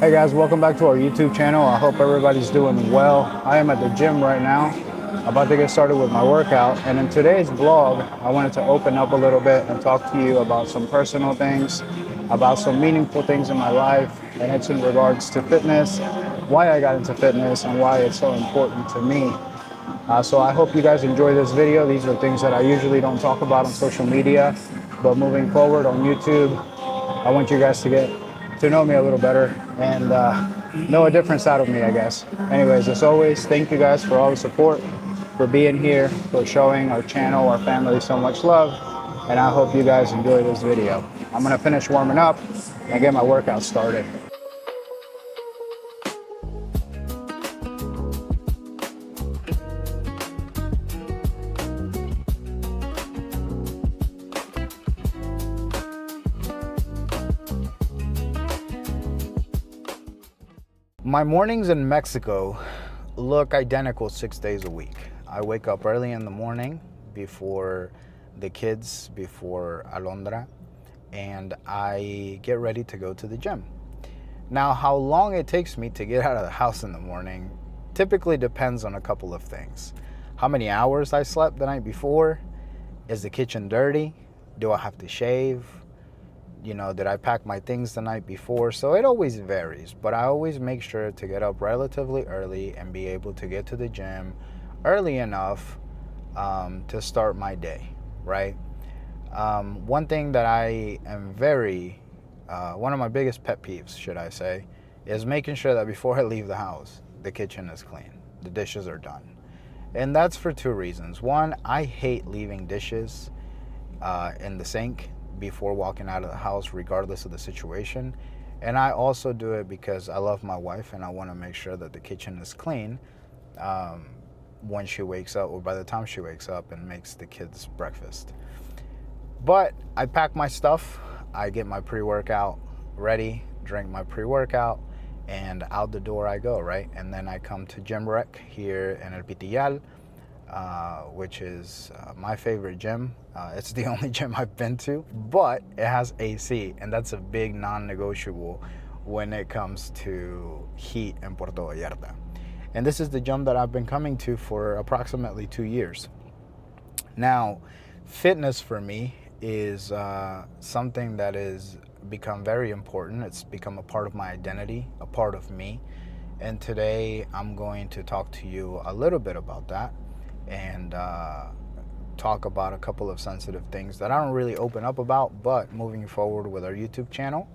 Hey guys, welcome back to our YouTube channel. I hope everybody's doing well. I am at the gym right now, about to get started with my workout. And in today's vlog, I wanted to open up a little bit and talk to you about some personal things, about some meaningful things in my life. And it's in regards to fitness, why I got into fitness and why it's so important to me. So I hope you guys enjoy this video. These are things that I usually don't talk about on social media, but moving forward on YouTube, I want you guys to get to know me a little better and know a different side of me, I guess. Anyways, as always, thank you guys for all the support, for being here, for showing our channel, our family so much love, and I hope you guys enjoy this video. I'm gonna finish warming up and get my workout started. My mornings in Mexico look identical 6 days a week. I wake up early in the morning before the kids, before Alondra, and I get ready to go to the gym. Now, how long it takes me to get out of the house in the morning typically depends on a couple of things. How many hours I slept the night before? Is the kitchen dirty? Do I have to shave? Did I pack my things the night before? So it always varies, but I always make sure to get up relatively early and be able to get to the gym early enough to start my day, right? One thing that I am one of my biggest pet peeves, should I say, is making sure that before I leave the house, the kitchen is clean, the dishes are done. And that's for two reasons. One, I hate leaving dishes in the sink before walking out of the house, regardless of the situation. And I also do it because I love my wife and I want to make sure that the kitchen is clean when she wakes up, or by the time she wakes up and makes the kids breakfast. But I pack my stuff, I get my pre-workout ready, drink my pre-workout, and out the door I go, right? And then I come to Gym Rec here in El Pitillal, which is my favorite gym. It's the only gym I've been to, but it has AC, and that's a big non-negotiable when it comes to heat in Puerto Vallarta. And this is the gym that I've been coming to for approximately 2 years. Now, fitness for me is something that has become very important. It's become a part of my identity, a part of me. And today I'm going to talk to you a little bit about that and talk about a couple of sensitive things that I don't really open up about, but moving forward with our YouTube channel,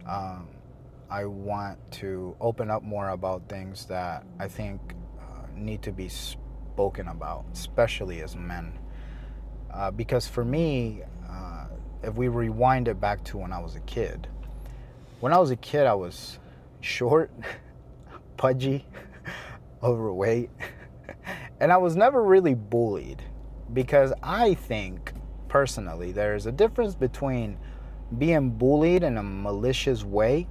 I want to open up more about things that I think need to be spoken about, especially as men. Because for me, if we rewind it back to when I was a kid, I was short, pudgy, overweight, and I was never really bullied, because I think personally there's a difference between being bullied in a malicious way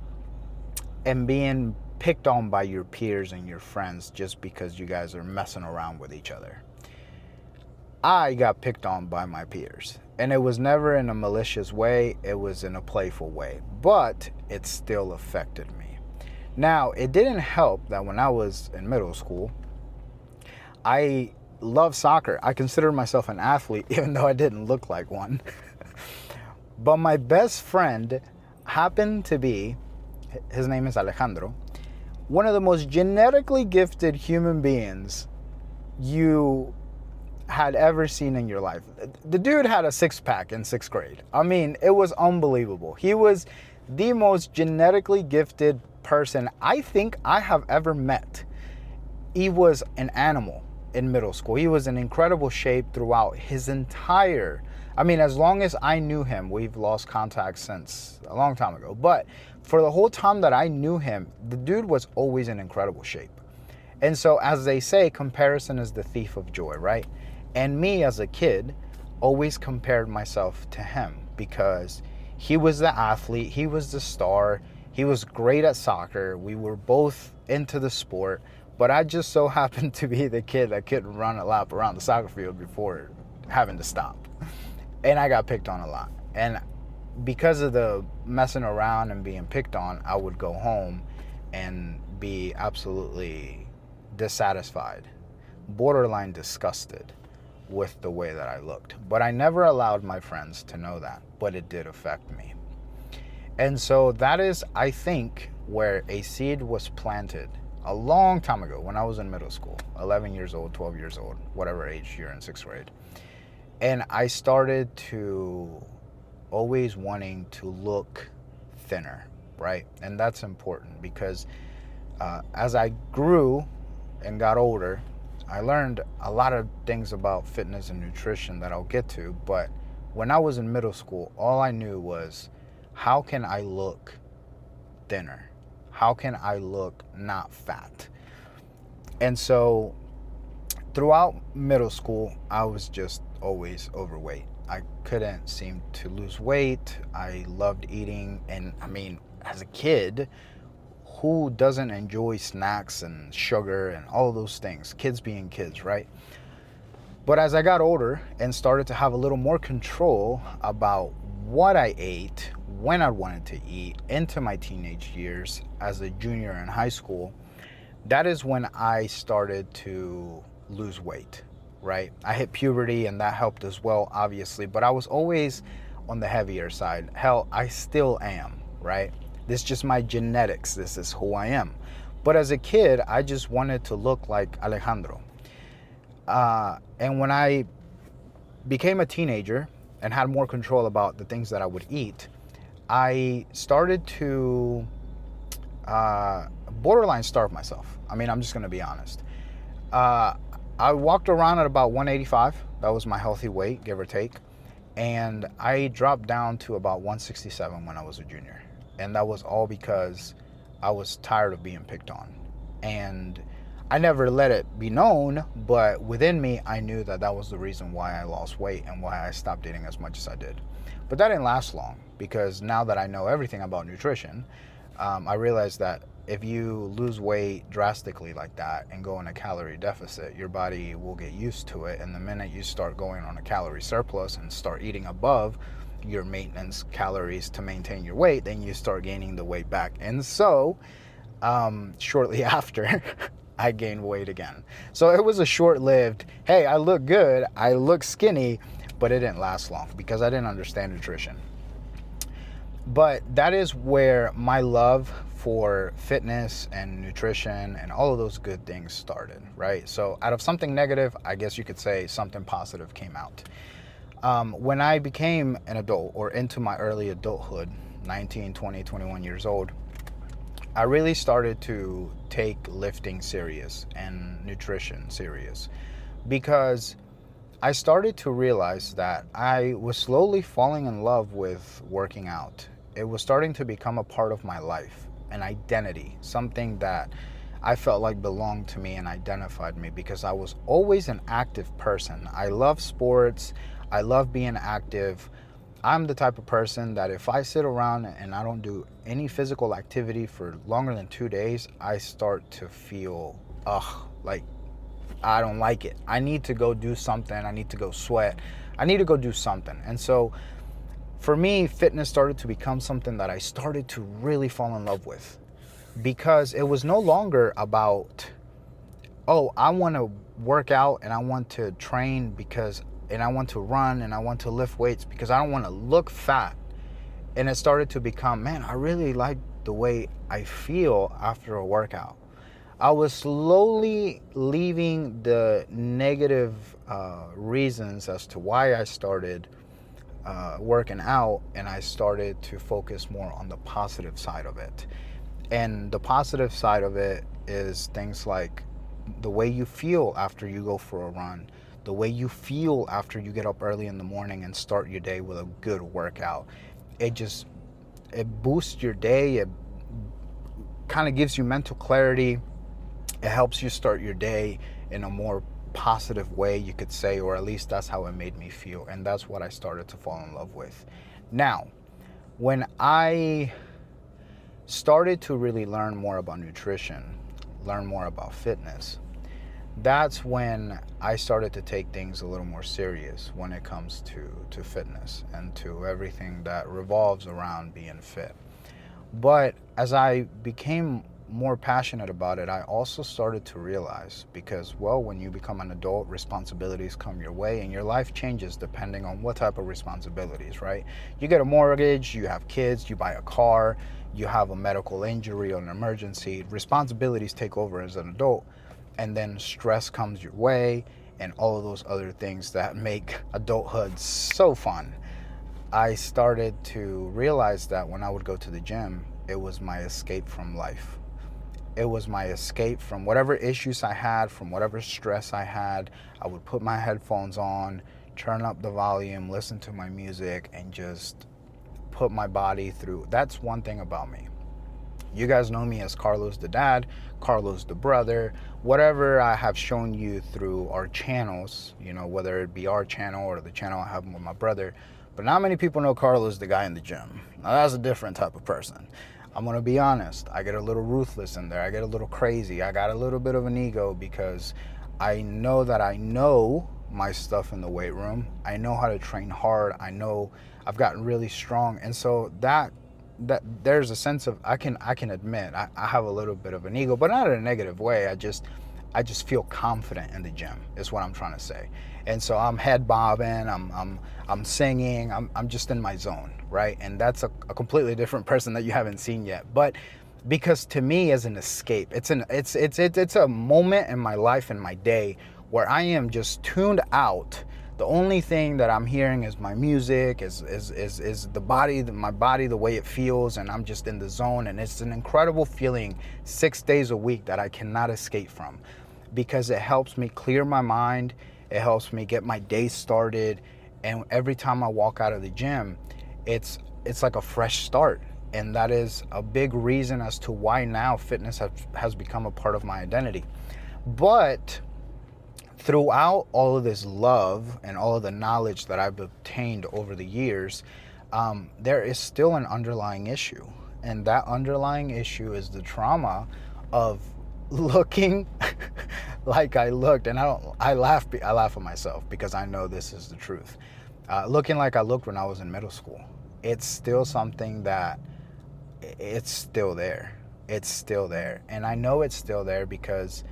and being picked on by your peers and your friends just because you guys are messing around with each other. I got picked on by my peers, and it was never in a malicious way, it was in a playful way, but it still affected me. Now, it didn't help that when I was in middle school, I love soccer. I consider myself an athlete, even though I didn't look like one. But my best friend happened to be, his name is Alejandro, one of the most genetically gifted human beings you had ever seen in your life. The dude had a six-pack in 6th grade. I mean, it was unbelievable. He was the most genetically gifted person I think I have ever met. He was an animal in middle school. He was in incredible shape throughout his entire, as long as I knew him. We've lost contact since a long time ago, but for the whole time that I knew him, the dude was always in incredible shape. And so, as they say, comparison is the thief of joy, right? And me as a kid always compared myself to him because he was the athlete, he was the star, he was great at soccer, we were both into the sport, but I just so happened to be the kid that couldn't run a lap around the soccer field before having to stop. And I got picked on a lot. And because of the messing around and being picked on, I would go home and be absolutely dissatisfied, borderline disgusted with the way that I looked. But I never allowed my friends to know that, but it did affect me. And so that is, I think, where a seed was planted a long time ago when I was in middle school, 11 years old, 12 years old, whatever age you're in, sixth grade. And I started to always wanting to look thinner, right? And that's important because as I grew and got older, I learned a lot of things about fitness and nutrition that I'll get to. But when I was in middle school, all I knew was, how can I look thinner? How can I look not fat? And so throughout middle school, I was just always overweight. I couldn't seem to lose weight. I loved eating. And I mean, as a kid, who doesn't enjoy snacks and sugar and all of those things? Kids being kids, right? But as I got older and started to have a little more control about what I ate, when I wanted to eat, into my teenage years as a junior in high school, that is when I started to lose weight, right? I hit puberty and that helped as well, obviously, but I was always on the heavier side. Hell, I still am, right? This is just my genetics. This is who I am. But as a kid, I just wanted to look like Alejandro. And when I became a teenager and had more control about the things that I would eat, I started to borderline starve myself. I mean, I'm just going to be honest. I walked around at about 185. That was my healthy weight, give or take. And I dropped down to about 167 when I was a junior. And that was all because I was tired of being picked on. And I never let it be known, but within me, I knew that that was the reason why I lost weight and why I stopped eating as much as I did. But that didn't last long, because now that I know everything about nutrition, I realized that if you lose weight drastically like that and go in a calorie deficit, your body will get used to it. And the minute you start going on a calorie surplus and start eating above your maintenance calories to maintain your weight, then you start gaining the weight back. And so shortly after, I gained weight again. So it was a short-lived, hey, I look good, I look skinny, but it didn't last long because I didn't understand nutrition. But that is where my love for fitness and nutrition and all of those good things started, right? So out of something negative, I guess you could say something positive came out. When I became an adult, or into my early adulthood, 19, 20, 21 years old, I really started to take lifting serious and nutrition serious, because I started to realize that I was slowly falling in love with working out. It was starting to become a part of my life, an identity, something that I felt like belonged to me and identified me, because I was always an active person. I love sports. I love being active. I'm the type of person that if I sit around and I don't do any physical activity for longer than 2 days, I start to feel, like I don't like it. I need to go do something. I need to go sweat. I need to go do something. And so for me, fitness started to become something that I started to really fall in love with, because it was no longer about, oh, I want to work out and I want to train and I want to run and I want to lift weights because I don't want to look fat. And it started to become, man, I really like the way I feel after a workout. I was slowly leaving the negative reasons as to why I started working out, and I started to focus more on the positive side of it. And the positive side of it is things like the way you feel after you go for a run, the way you feel after you get up early in the morning and start your day with a good workout. It boosts your day. It kind of gives you mental clarity. It helps you start your day in a more positive way, you could say, or at least that's how it made me feel. And that's what I started to fall in love with. Now, when I started to really learn more about nutrition, learn more about fitness, that's when I started to take things a little more serious when it comes to fitness and to everything that revolves around being fit. But as I became more passionate about it, I also started to realize, because, well, when you become an adult, responsibilities come your way and your life changes depending on what type of responsibilities, right? You get a mortgage, you have kids, you buy a car, you have a medical injury or an emergency. Responsibilities take over as an adult, and then stress comes your way and all of those other things that make adulthood so fun. I started to realize that when I would go to the gym, it was my escape from life. It was my escape from whatever issues I had, from whatever stress I had. I would put my headphones on, turn up the volume, listen to my music, and just put my body through. That's one thing about me. You guys know me as Carlos the dad, Carlos the brother, whatever I have shown you through our channels, whether it be our channel or the channel I have with my brother. But not many people know Carlos the guy in the gym. Now that's a different type of person. I'm gonna be honest, I get a little ruthless in there. I get a little crazy. I got a little bit of an ego because I know that I know my stuff in the weight room. I know how to train hard. I know I've gotten really strong. And so that there's a sense of I can admit I have a little bit of an ego, but not in a negative way. I just feel confident in the gym is what I'm trying to say. And so I'm head bobbing, I'm singing, I'm just in my zone, right? And that's a completely different person that you haven't seen yet. But because to me as an escape, it's a moment in my life and my day where I am just tuned out. The only thing that I'm hearing is my music, is the body, my body, the way it feels, and I'm just in the zone. And it's an incredible feeling 6 days a week that I cannot escape from, because it helps me clear my mind. It helps me get my day started. And every time I walk out of the gym, it's like a fresh start. And that is a big reason as to why now fitness has become a part of my identity. But throughout all of this love and all of the knowledge that I've obtained over the years, there is still an underlying issue. And that underlying issue is the trauma of looking like I looked. And I laugh at myself because I know this is the truth. Looking like I looked when I was in middle school. It's still something that it's still there. It's still there. And I know it's still there because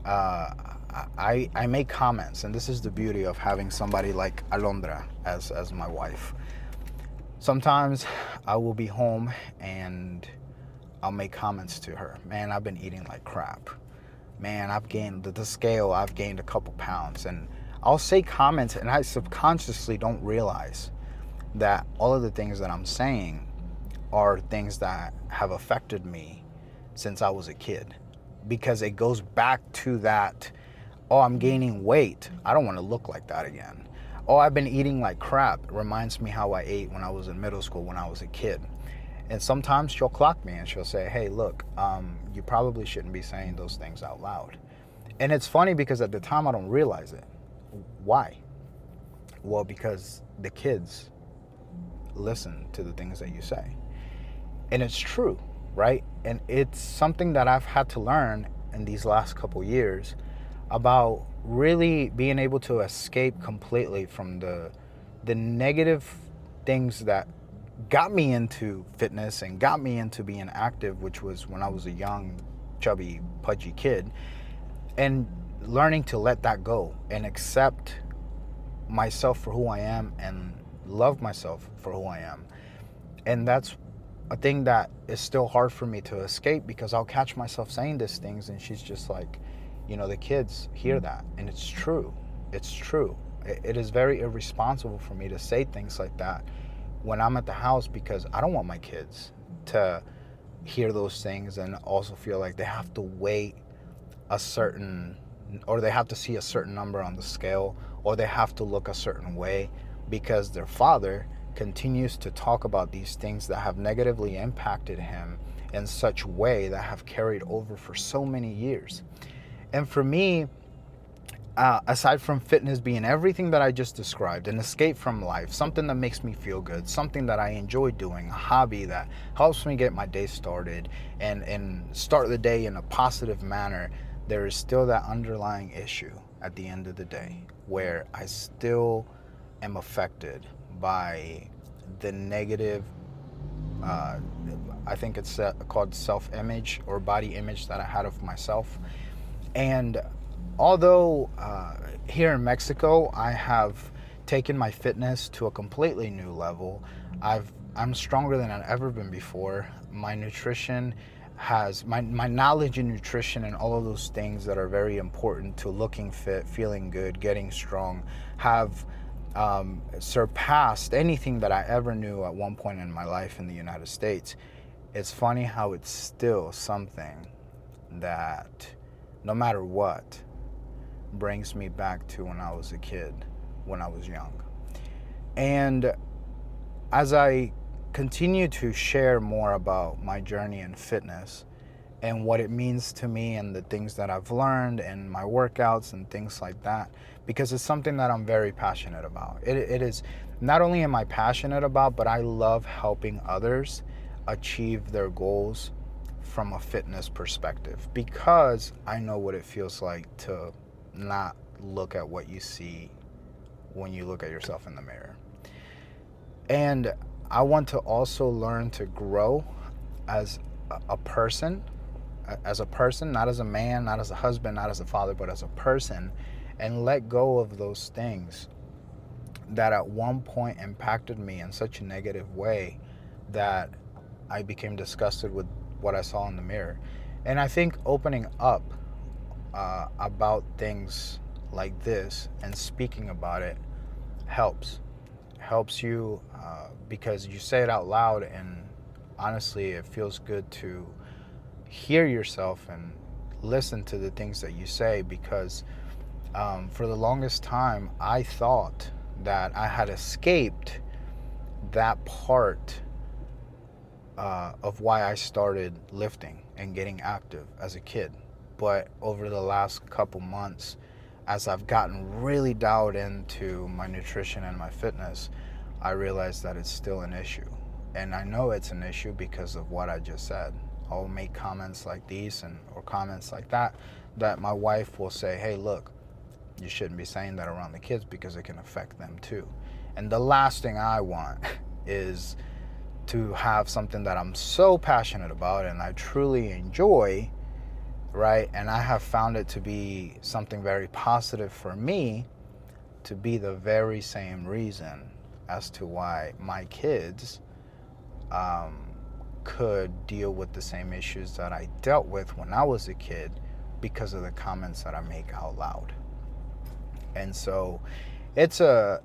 I make comments, and this is the beauty of having somebody like Alondra as my wife. Sometimes I will be home and I'll make comments to her. Man, I've been eating like crap. Man, I've gained the scale. I've gained a couple pounds, and I'll say comments, and I subconsciously don't realize that all of the things that I'm saying are things that have affected me since I was a kid, because it goes back to that. Oh, I'm gaining weight. I don't want to look like that again. Oh, I've been eating like crap. It reminds me how I ate when I was in middle school, when I was a kid. And sometimes she'll clock me and she'll say, hey, look, you probably shouldn't be saying those things out loud. And it's funny because at the time I don't realize it. Why? Well, because the kids listen to the things that you say. And it's true, right? And it's something that I've had to learn in these last couple years about really being able to escape completely from the negative things that got me into fitness and got me into being active, which was when I was a young, chubby, pudgy kid, and learning to let that go and accept myself for who I am and love myself for who I am. And that's a thing that is still hard for me to escape, because I'll catch myself saying these things and she's just like, the kids hear that. And it's true. It's true. It is very irresponsible for me to say things like that when I'm at the house, because I don't want my kids to hear those things and also feel like they have to wait or they have to see a certain number on the scale, or they have to look a certain way because their father continues to talk about these things that have negatively impacted him in such way that have carried over for so many years. And for me, aside from fitness being everything that I just described, an escape from life, something that makes me feel good, something that I enjoy doing, a hobby that helps me get my day started and start the day in a positive manner, there is still that underlying issue at the end of the day where I still am affected by the negative Uh, I think it's called self-image or body image that I had of myself. And although here in Mexico, I have taken my fitness to a completely new level. I'm stronger than I've ever been before. My nutrition has my knowledge in nutrition and all of those things that are very important to looking fit, feeling good, getting strong, have surpassed anything that I ever knew at one point in my life in the United States. It's funny how it's still something that, no matter what, brings me back to when I was a kid, when I was young. And as I continue to share more about my journey in fitness and what it means to me and the things that I've learned and my workouts and things like that, because it's something that I'm very passionate about. It is not only am I passionate about, but I love helping others achieve their goals from a fitness perspective, because I know what it feels like to not look at what you see when you look at yourself in the mirror. And I want to also learn to grow as a person, not as a man, not as a husband, not as a father, but as a person, and let go of those things that at one point impacted me in such a negative way that I became disgusted with what I saw in the mirror. And I think opening up about things like this and speaking about it helps you because you say it out loud, and honestly it feels good to hear yourself and listen to the things that you say, because for the longest time I thought that I had escaped that part of why I started lifting and getting active as a kid. But over the last couple months, as I've gotten really dialed into my nutrition and my fitness, I realized that it's still an issue. And I know it's an issue because of what I just said. I'll make comments like these or comments like that my wife will say, hey, look, you shouldn't be saying that around the kids because it can affect them too. And the last thing I want is to have something that I'm so passionate about and I truly enjoy, right? And I have found it to be something very positive for me, to be the very same reason as to why my kids could deal with the same issues that I dealt with when I was a kid because of the comments that I make out loud. And so it's a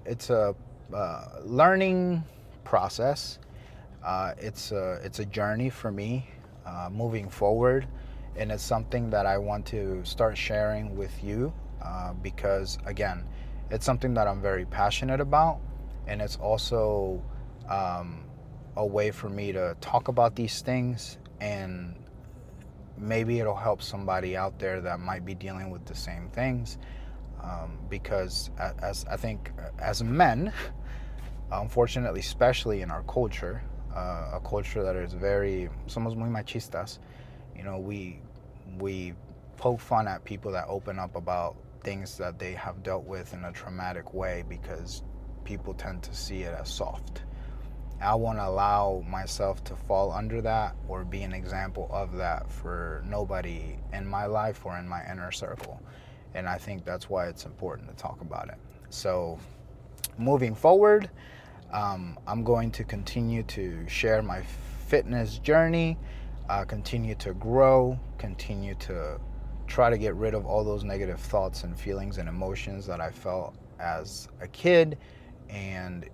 learning process. It's a journey for me moving forward, and it's something that I want to start sharing with you because, again, it's something that I'm very passionate about, and it's also a way for me to talk about these things, and maybe it'll help somebody out there that might be dealing with the same things. Because as I think as men, unfortunately, especially in our culture, a culture that is somos muy machistas, we poke fun at people that open up about things that they have dealt with in a traumatic way because people tend to see it as soft. I won't allow myself to fall under that or be an example of that for nobody in my life or in my inner circle. And I think that's why it's important to talk about it. So moving forward, I'm going to continue to share my fitness journey, continue to grow, continue to try to get rid of all those negative thoughts and feelings and emotions that I felt as a kid. And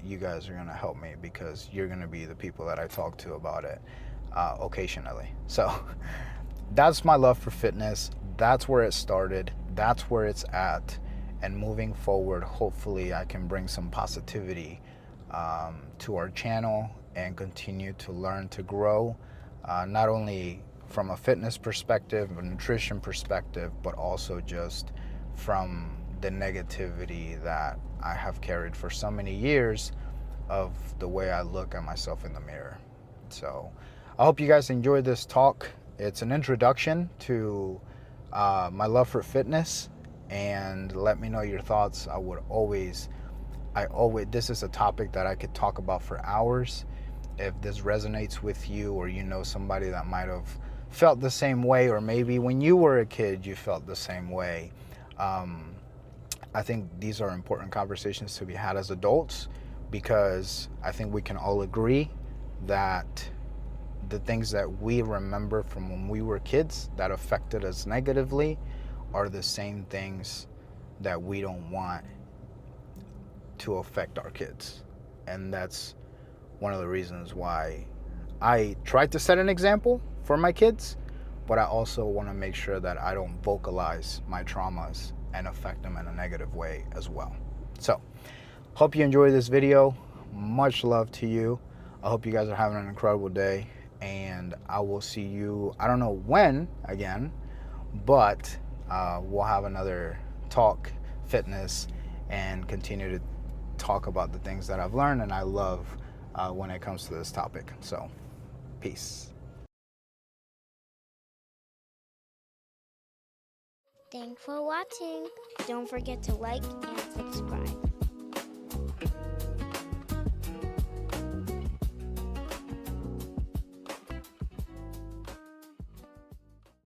you guys are going to help me because you're going to be the people that I talk to about it occasionally. So that's my love for fitness. That's where it started. That's where it's at. And moving forward, hopefully I can bring some positivity to our channel and continue to learn to grow, not only from a fitness perspective, a nutrition perspective, but also just from the negativity that I have carried for so many years of the way I look at myself in the mirror. So I hope you guys enjoyed this talk. It's an introduction to my love for fitness, and let me know your thoughts. I always, this is a topic that I could talk about for hours, if this resonates with you, or you know somebody that might have felt the same way, or maybe when you were a kid you felt the same way. I think these are important conversations to be had as adults, because I think we can all agree that the things that we remember from when we were kids that affected us negatively are the same things that we don't want to affect our kids. And that's one of the reasons why I tried to set an example for my kids, but I also want to make sure that I don't vocalize my traumas and affect them in a negative way as well. So, hope you enjoyed this video. Much love to you. I hope you guys are having an incredible day, and I will see you, I don't know when again, but we'll have another talk, fitness, and continue to talk about the things that I've learned and I love when it comes to this topic. So, peace. Thanks for watching. Don't forget to like and subscribe.